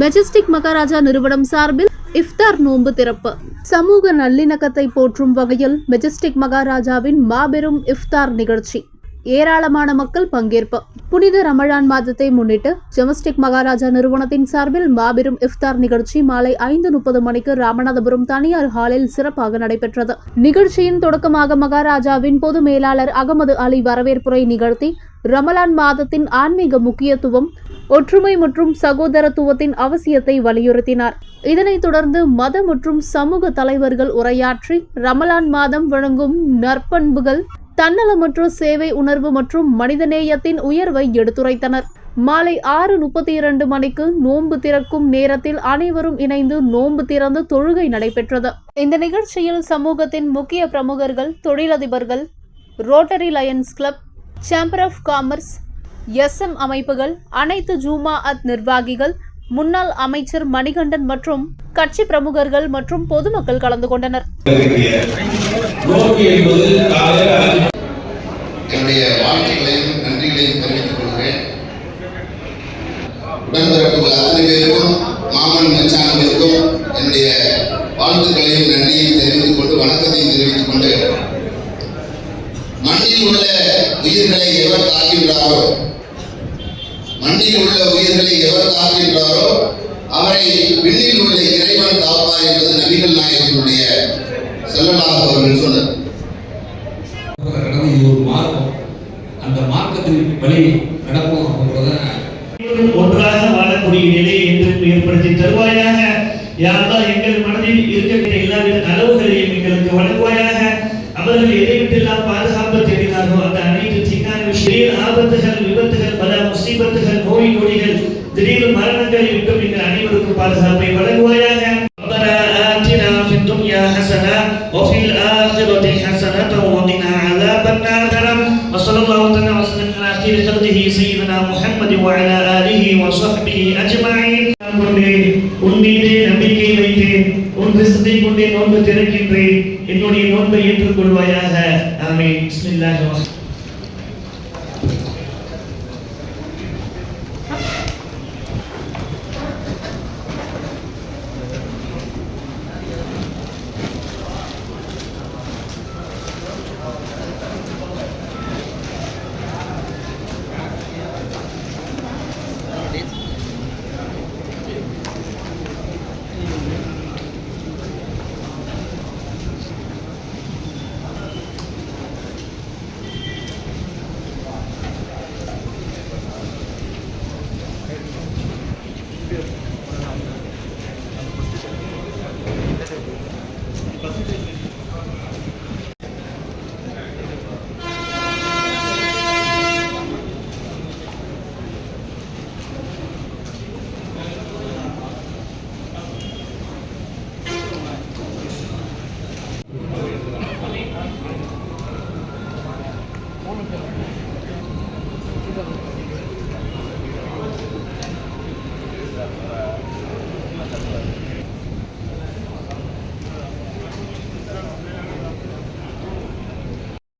Majestic Maharaja நிறுவனம் சார்பில் இஃப்தார் நோன்பு திறப்பு. சமூக நல்லிணக்கத்தை போற்றும் வகையில் மெஜஸ்டிக் மகாராஜாவின் மாபெரும் இஃப்தார் நிகழ்ச்சி. ஏராளமான மக்கள் பங்கேற்பு. புனித ரமலான் மாதத்தை முன்னிட்டு மெஜஸ்டிக் மகாராஜா நிறுவனத்தின் சார்பில் மாபெரும் இஃப்தார் நிகழ்ச்சி மாலை 5:30 மணிக்கு ராமநாதபுரம் தனியார் ஹாலில் சிறப்பாக நடைபெற்றது. நிகழ்ச்சியின் தொடக்கமாக மகாராஜாவின் பொது மேலாளர் அகமது அலி வரவேற்புரை நிகழ்த்தி ரமலான் மாதத்தின் ஆன்மீக முக்கியத்துவம், ஒற்றுமை மற்றும் சகோதரத்துவத்தின் அவசியத்தை வலியுறுத்தினார். இதனைத் தொடர்ந்து மத மற்றும் சமூக தலைவர்கள் உரையாற்றி ரமலான் மாதம் வழங்கும் நற்பண்புகள், தன்னலமற்ற சேவை உணர்வு மற்றும் மனிதநேயத்தின் உயர்வை எடுத்துரைத்தனர். மாலை 6:32 மணிக்கு நோன்பு திறக்கும் நேரத்தில் அனைவரும் இணைந்து நோன்பு திறந்து தொழுகை நடைபெற்றது. இந்த நிகழ்ச்சியில் சமூகத்தின் முக்கிய பிரமுகர்கள், தொழிலதிபர்கள், Rotary Lions club, chamber of commerce, SM அமைப்புகள், அனைத்து ஜுமாஅத் நிர்வாகிகள், முன்னாள் அமைச்சர் மணிகண்டன் மற்றும் கட்சி பிரமுகர்கள் மற்றும் பொதுமக்கள் கலந்து கொண்டனர். என்னுடைய வாழ்த்துக்களையும் நன்றிகளையும் தெரிவித்துக் கொள்கிறேன். உடன்பிறப்புகள் அத்தனை பேருக்கும், மாமன் மச்சான்களுக்கும் என்னுடைய வாழ்த்துக்களையும் நன்றியையும் தெரிவித்துக் கொண்டு, வணக்கத்தையும் தெரிவித்துக் கொண்டு, மண்ணில் உள்ள உயிர்களை எவர் காக்கின்றாரோ, மண்ணில் உள்ள உயிர்களை எவர் காக்கின்றாரோ அவரை விண்ணில் உள்ள இறைவன் காப்பார் என்பது நபிகள் நாயகத்தினுடைய ஸல்லல்லாஹு அலைஹி சொன்னார். ஒரு மார்க்கம், அந்த மார்க்கத்தின் வழி நடப்போம் ஒன்றாக வாழக்கூடிய நிலையை என்று ஏற்படுத்தி தருவாயாக. யாரெல்லாம் எங்கள் மனதில் இருக்கக்கூடிய எல்லாவித நலவுகளையும் எங்களுக்கு வழங்குவாயாக. அவர்கள் எதை விட்டெல்லாம் பாதுகாப்பு தேடினார்களோ அந்த அனைத்து தீங்கான விஷயம், ஆபத்துகள், விபத்துகள், பல முசீபத்துகள், நோய் நொடிகள், திடீர் மரணங்களை விட்டு எங்கள் அனைவருக்கும் பாதுகாப்பை வழங்குவாயாக. ربنا آتنا في الدنيا حسنة وفي الآخرة حسنة وقنا عذاب النار. وصلى الله تعالى وسلم على خير خلقه سيدنا محمد وعلى آله وصحبه أجمعين. உன் மீது நம்பிக்கை வைத்தேன், உன் ரிஸ்கை கொண்டே நோன்பு திறக்கின்றேன், என்னுடைய நோன்பை ஏற்றுக்கொள்வாயாக. ஆமீன். பிஸ்மில்லாஹிர் ரஹ்மானிர் ரஹீம்.